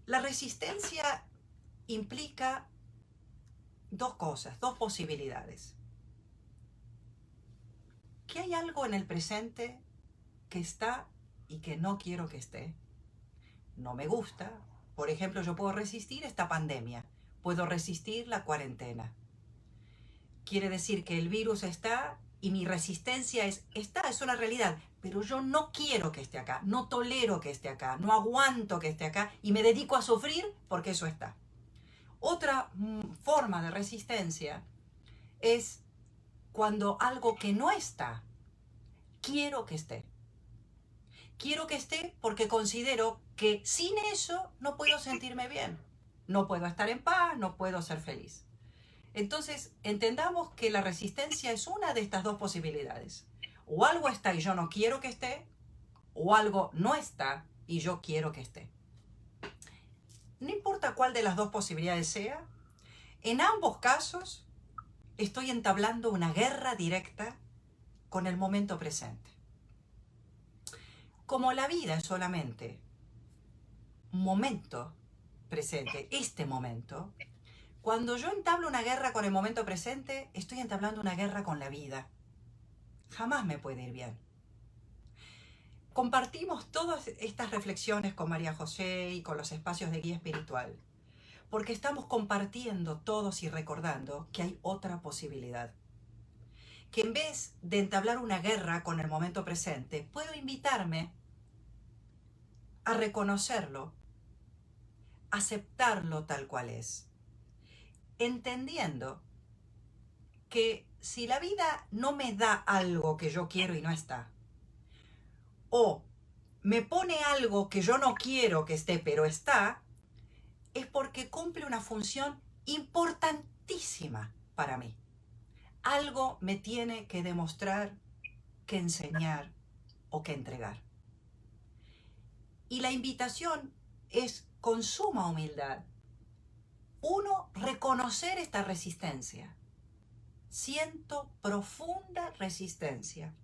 La resistencia implica dos cosas, dos posibilidades. Que hay algo en el presente que está y que no quiero que esté. No me gusta. Por ejemplo, yo puedo resistir esta pandemia, puedo resistir la cuarentena. Quiere decir que el virus está y mi resistencia es una realidad, pero yo no quiero que esté acá, no tolero que esté acá, no aguanto que esté acá y me dedico a sufrir porque eso está. Otra forma de resistencia es cuando algo que no está, quiero que esté. Quiero que esté porque considero que sin eso no puedo sentirme bien, no puedo estar en paz, no puedo ser feliz. Entonces, entendamos que la resistencia es una de estas dos posibilidades. O algo está y yo no quiero que esté, o algo no está y yo quiero que esté. No importa cuál de las dos posibilidades sea, en ambos casos estoy entablando una guerra directa con el momento presente. Como la vida es solamente un momento presente, este momento, cuando yo entablo una guerra con el momento presente, estoy entablando una guerra con la vida. Jamás me puede ir bien. Compartimos todas estas reflexiones con María José y con los espacios de guía espiritual, porque estamos compartiendo todos y recordando que hay otra posibilidad. Que en vez de entablar una guerra con el momento presente, puedo invitarme a reconocerlo, aceptarlo tal cual es, entendiendo que si la vida no me da algo que yo quiero y no está, o me pone algo que yo no quiero que esté pero está, es porque cumple una función importantísima para mí. Algo me tiene que demostrar, que enseñar o que entregar. Y la invitación es con suma humildad. Uno, reconocer esta resistencia. Siento profunda resistencia.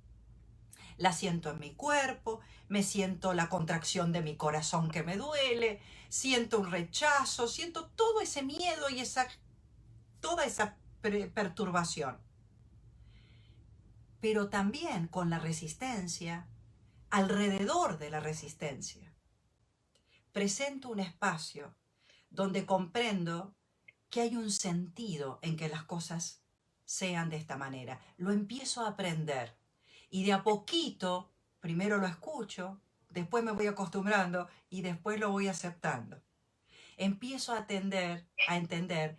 La siento en mi cuerpo, me siento la contracción de mi corazón que me duele, siento un rechazo, siento todo ese miedo y toda esa perturbación. Pero también con la resistencia, alrededor de la resistencia, presento un espacio donde comprendo que hay un sentido en que las cosas sean de esta manera. Lo empiezo a aprender y de a poquito, primero lo escucho, después me voy acostumbrando y después lo voy aceptando. Empiezo a entender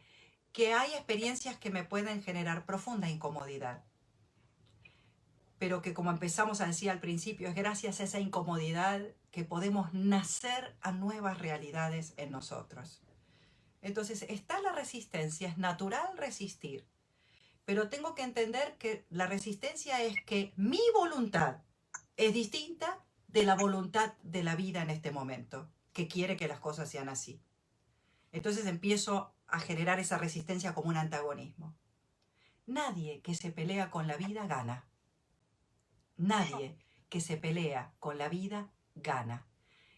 que hay experiencias que me pueden generar profunda incomodidad, pero que, como empezamos a decir al principio, es gracias a esa incomodidad que podemos nacer a nuevas realidades en nosotros. Entonces está la resistencia, es natural resistir, pero tengo que entender que la resistencia es que mi voluntad es distinta de la voluntad de la vida en este momento, que quiere que las cosas sean así. Entonces empiezo a generar esa resistencia como un antagonismo. Nadie que se pelea con la vida gana. Nadie que se pelea con la vida gana.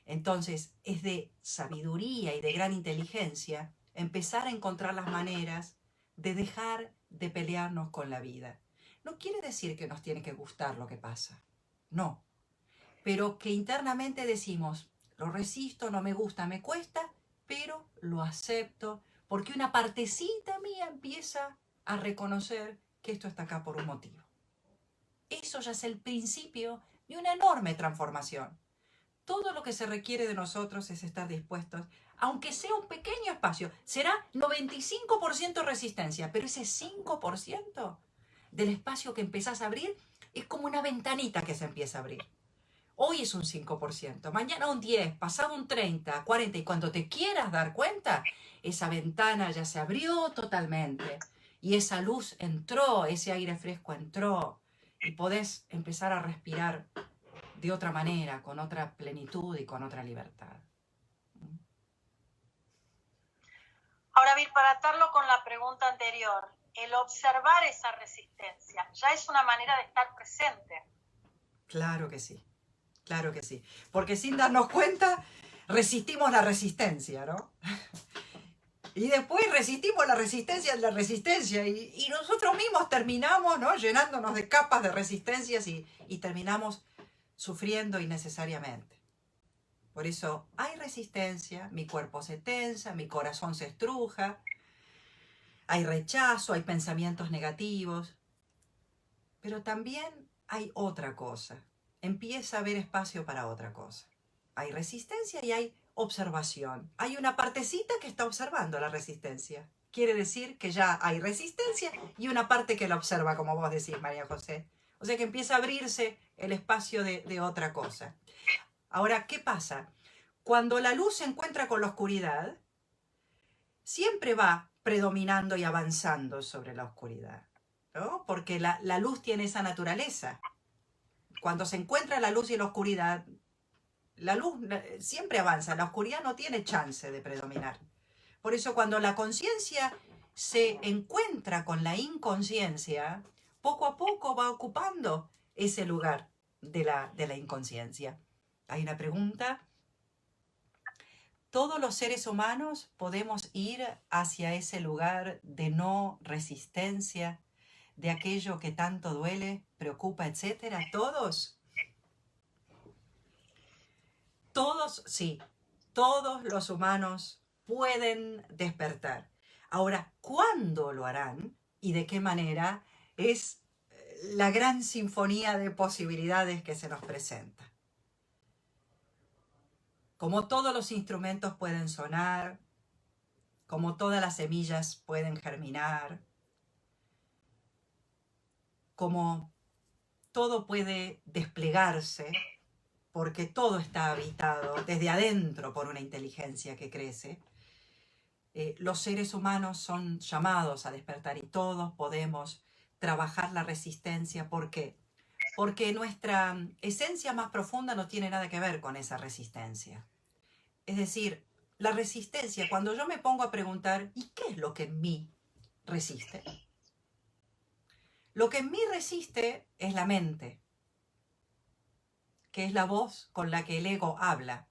Entonces es de sabiduría y de gran inteligencia empezar a encontrar las maneras de dejar de pelearnos con la vida. No quiere decir que nos tiene que gustar lo que pasa. No. Pero que internamente decimos, lo resisto, no me gusta, me cuesta, pero lo acepto porque una partecita mía empieza a reconocer que esto está acá por un motivo. Eso ya es el principio de una enorme transformación. Todo lo que se requiere de nosotros es estar dispuestos, aunque sea un pequeño espacio, será 95% resistencia, pero ese 5% del espacio que empezás a abrir es como una ventanita que se empieza a abrir. Hoy es un 5%, mañana un 10%, pasado un 30%, 40%, y cuando te quieras dar cuenta, esa ventana ya se abrió totalmente y esa luz entró, ese aire fresco entró y podés empezar a respirar de otra manera, con otra plenitud y con otra libertad. Ahora, Vir, para atarlo con la pregunta anterior, el observar esa resistencia ya es una manera de estar presente. Claro que sí, claro que sí. Porque sin darnos cuenta, resistimos la resistencia, ¿no? Y después resistimos la resistencia de la resistencia y nosotros mismos terminamos, ¿no?, llenándonos de capas de resistencias y terminamos sufriendo innecesariamente. Por eso hay resistencia, mi cuerpo se tensa, mi corazón se estruja, hay rechazo, hay pensamientos negativos. Pero también hay otra cosa. Empieza a haber espacio para otra cosa. Hay resistencia y hay observación. Hay una partecita que está observando la resistencia. Quiere decir que ya hay resistencia y una parte que la observa, como vos decís, María José. O sea que empieza a abrirse el espacio de otra cosa. Ahora, ¿qué pasa? Cuando la luz se encuentra con la oscuridad, siempre va predominando y avanzando sobre la oscuridad, ¿no? Porque la luz tiene esa naturaleza. Cuando se encuentra la luz y la oscuridad, la luz siempre avanza, la oscuridad no tiene chance de predominar. Por eso cuando la conciencia se encuentra con la inconsciencia, poco a poco va ocupando ese lugar de la inconsciencia. Hay una pregunta. ¿Todos los seres humanos podemos ir hacia ese lugar de no resistencia, de aquello que tanto duele, preocupa, etcétera? ¿Todos? Todos, sí. Todos los humanos pueden despertar. Ahora, ¿cuándo lo harán y de qué manera? Es la gran sinfonía de posibilidades que se nos presenta. Como todos los instrumentos pueden sonar, como todas las semillas pueden germinar, como todo puede desplegarse, porque todo está habitado desde adentro por una inteligencia que crece, los seres humanos son llamados a despertar y todos podemos trabajar la resistencia. ¿Por qué? Porque nuestra esencia más profunda no tiene nada que ver con esa resistencia. Es decir, la resistencia, cuando yo me pongo a preguntar, ¿y qué es lo que en mí resiste? Lo que en mí resiste es la mente, que es la voz con la que el ego habla.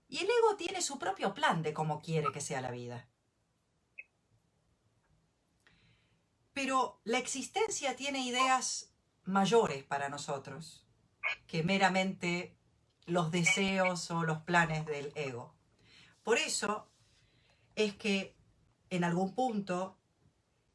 Y el ego tiene su propio plan de cómo quiere que sea la vida. Pero la existencia tiene ideas mayores para nosotros que meramente los deseos o los planes del ego. Por eso es que en algún punto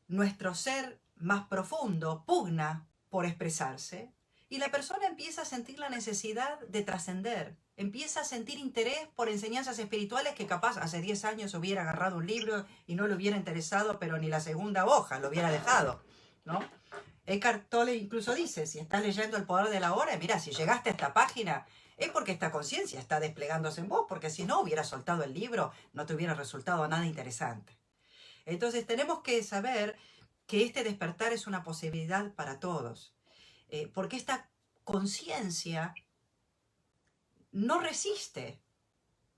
nuestro ser más profundo pugna por expresarse y la persona empieza a sentir la necesidad de trascender, empieza a sentir interés por enseñanzas espirituales que capaz hace 10 años hubiera agarrado un libro y no le hubiera interesado, pero ni la segunda hoja lo hubiera dejado, ¿no? Eckhart Tolle incluso dice, si estás leyendo El poder de la hora, mira, si llegaste a esta página es porque esta conciencia está desplegándose en vos, porque si no hubieras soltado el libro no te hubiera resultado nada interesante. Entonces tenemos que saber que este despertar es una posibilidad para todos, porque esta conciencia no resiste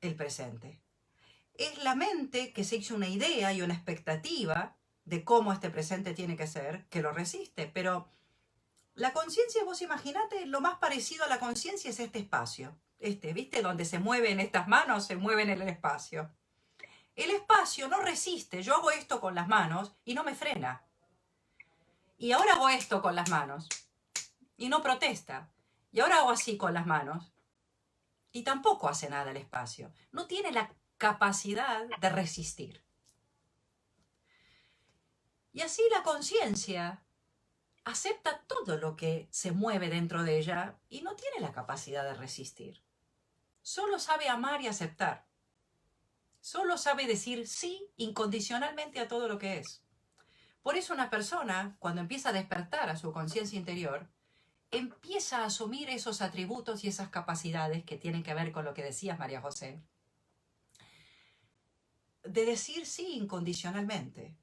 el presente. Es la mente que se hizo una idea y una expectativa de cómo este presente tiene que ser, que lo resiste. Pero la conciencia, vos imaginate, lo más parecido a la conciencia es este espacio. ¿Viste? Donde se mueven estas manos, se mueven en el espacio. El espacio no resiste. Yo hago esto con las manos y no me frena. Y ahora hago esto con las manos y no protesta. Y ahora hago así con las manos y tampoco hace nada el espacio. No tiene la capacidad de resistir. Y así la conciencia acepta todo lo que se mueve dentro de ella y no tiene la capacidad de resistir. Solo sabe amar y aceptar. Solo sabe decir sí incondicionalmente a todo lo que es. Por eso una persona, cuando empieza a despertar a su conciencia interior, empieza a asumir esos atributos y esas capacidades que tienen que ver con lo que decías, María José, de decir sí incondicionalmente.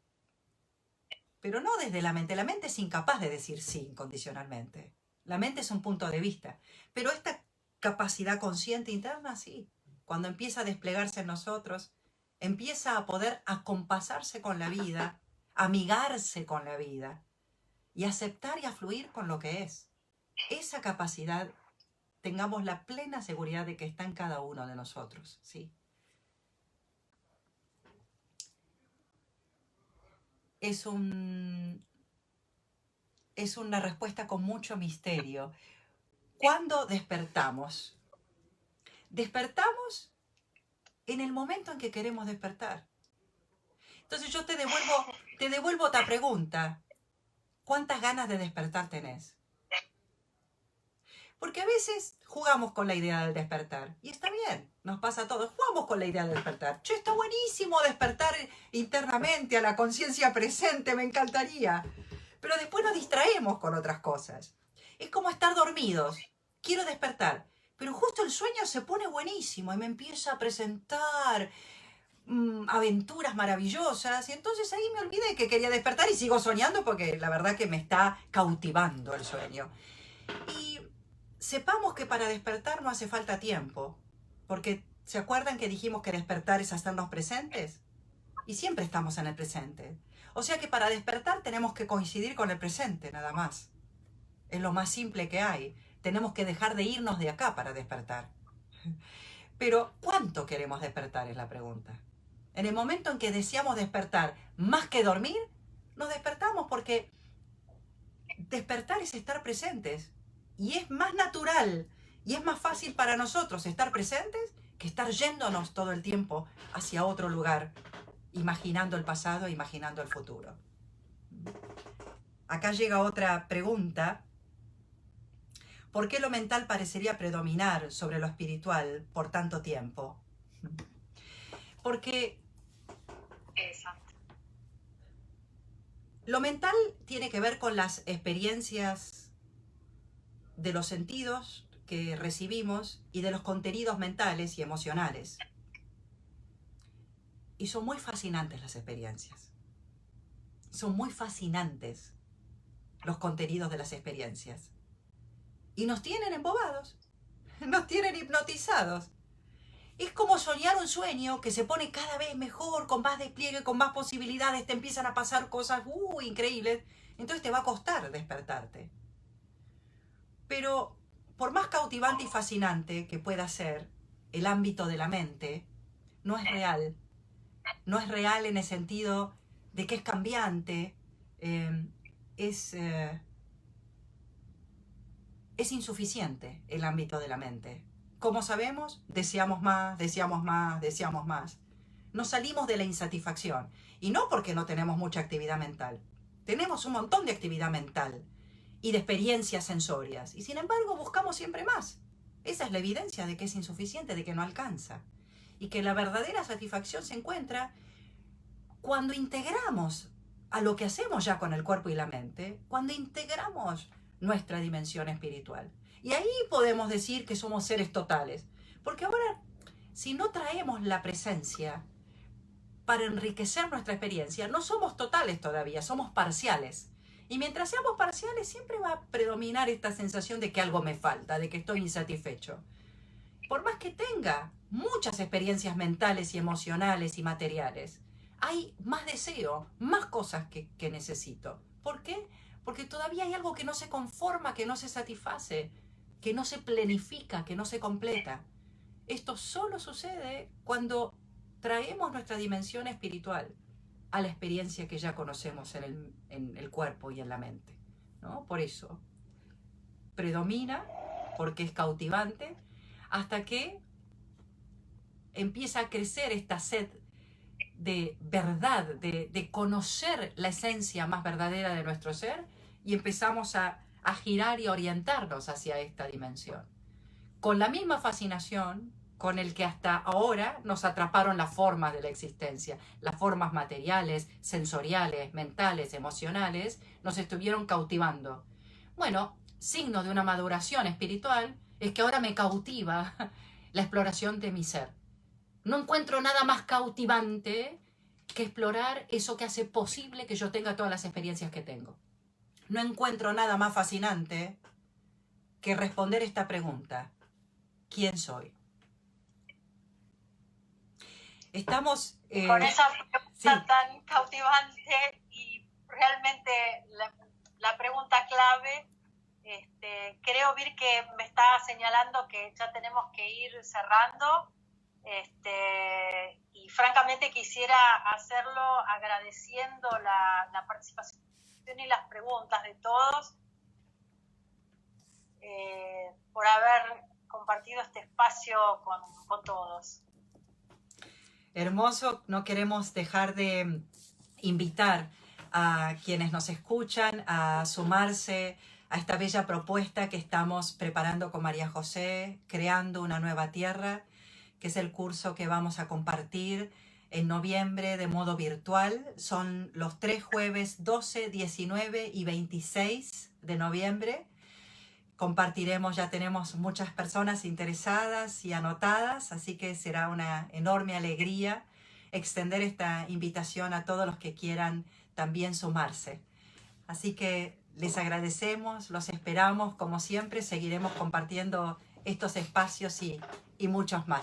Pero no desde la mente. La mente es incapaz de decir sí incondicionalmente. La mente es un punto de vista. Pero esta capacidad consciente interna, sí. Cuando empieza a desplegarse en nosotros, empieza a poder acompasarse con la vida, amigarse con la vida y aceptar y a fluir con lo que es. Esa capacidad, tengamos la plena seguridad de que está en cada uno de nosotros, ¿sí? Es una respuesta con mucho misterio. ¿Cuándo despertamos? Despertamos en el momento en que queremos despertar. Entonces yo te devuelvo otra pregunta. ¿Cuántas ganas de despertar tenés? Porque a veces jugamos con la idea del despertar. Y está bien, nos pasa a todos. Jugamos con la idea del despertar. Che, está buenísimo despertar internamente a la conciencia presente, me encantaría. Pero después nos distraemos con otras cosas. Es como estar dormidos. Quiero despertar. Pero justo el sueño se pone buenísimo y me empieza a presentar aventuras maravillosas. Y entonces ahí me olvidé que quería despertar y sigo soñando porque la verdad que me está cautivando el sueño. Y sepamos que para despertar no hace falta tiempo, porque ¿se acuerdan que dijimos que despertar es hacernos presentes? Y siempre estamos en el presente. O sea que para despertar tenemos que coincidir con el presente, nada más. Es lo más simple que hay. Tenemos que dejar de irnos de acá para despertar. Pero ¿cuánto queremos despertar? Es la pregunta. En el momento en que deseamos despertar más que dormir, nos despertamos porque despertar es estar presentes. Y es más natural y es más fácil para nosotros estar presentes que estar yéndonos todo el tiempo hacia otro lugar, imaginando el pasado, imaginando el futuro. Acá llega otra pregunta. ¿Por qué lo mental parecería predominar sobre lo espiritual por tanto tiempo? Porque lo mental tiene que ver con las experiencias de los sentidos que recibimos y de los contenidos mentales y emocionales. Y son muy fascinantes las experiencias. Son muy fascinantes los contenidos de las experiencias. Y nos tienen embobados, nos tienen hipnotizados. Es como soñar un sueño que se pone cada vez mejor, con más despliegue, con más posibilidades, te empiezan a pasar cosas increíbles, entonces te va a costar despertarte. Pero por más cautivante y fascinante que pueda ser el ámbito de la mente, no es real. No es real en el sentido de que es cambiante, es insuficiente el ámbito de la mente. Como sabemos, deseamos más, deseamos más, deseamos más. Nos salimos de la insatisfacción. Y no porque no tenemos mucha actividad mental. Tenemos un montón de actividad mental y de experiencias sensorias. Y sin embargo, buscamos siempre más. Esa es la evidencia de que es insuficiente, de que no alcanza. Y que la verdadera satisfacción se encuentra cuando integramos a lo que hacemos ya con el cuerpo y la mente, cuando integramos nuestra dimensión espiritual. Y ahí podemos decir que somos seres totales. Porque ahora, si no traemos la presencia para enriquecer nuestra experiencia. No somos totales todavía, somos parciales. Y mientras seamos parciales, siempre va a predominar esta sensación de que algo me falta, de que estoy insatisfecho. Por más que tenga muchas experiencias mentales y emocionales y materiales, hay más deseo, más cosas que necesito. ¿Por qué? Porque todavía hay algo que no se conforma, que no se satisface, que no se planifica, que no se completa. Esto solo sucede cuando traemos nuestra dimensión espiritual a la experiencia que ya conocemos en el cuerpo y en la mente, ¿no? Por eso predomina, porque es cautivante, hasta que empieza a crecer esta sed de verdad, de conocer la esencia más verdadera de nuestro ser, y empezamos a girar y orientarnos hacia esta dimensión. Con la misma fascinación con el que hasta ahora nos atraparon las formas de la existencia, las formas materiales, sensoriales, mentales, emocionales, nos estuvieron cautivando. Bueno, signo de una maduración espiritual es que ahora me cautiva la exploración de mi ser. No encuentro nada más cautivante que explorar eso que hace posible que yo tenga todas las experiencias que tengo. No encuentro nada más fascinante que responder esta pregunta: ¿quién soy? Estamos... Con esa pregunta sí. tan cautivante y realmente la pregunta clave, creo, Vir, que me está señalando que ya tenemos que ir cerrando. Y francamente quisiera hacerlo agradeciendo la participación y las preguntas de todos, por haber compartido este espacio con todos. Hermoso, no queremos dejar de invitar a quienes nos escuchan a sumarse a esta bella propuesta que estamos preparando con María José, Creando una Nueva Tierra, que es el curso que vamos a compartir en noviembre de modo virtual. Son los 3 jueves 12, 19 y 26 de noviembre. Compartiremos, ya tenemos muchas personas interesadas y anotadas, así que será una enorme alegría extender esta invitación a todos los que quieran también sumarse. Así que les agradecemos, los esperamos, como siempre, seguiremos compartiendo estos espacios y muchos más.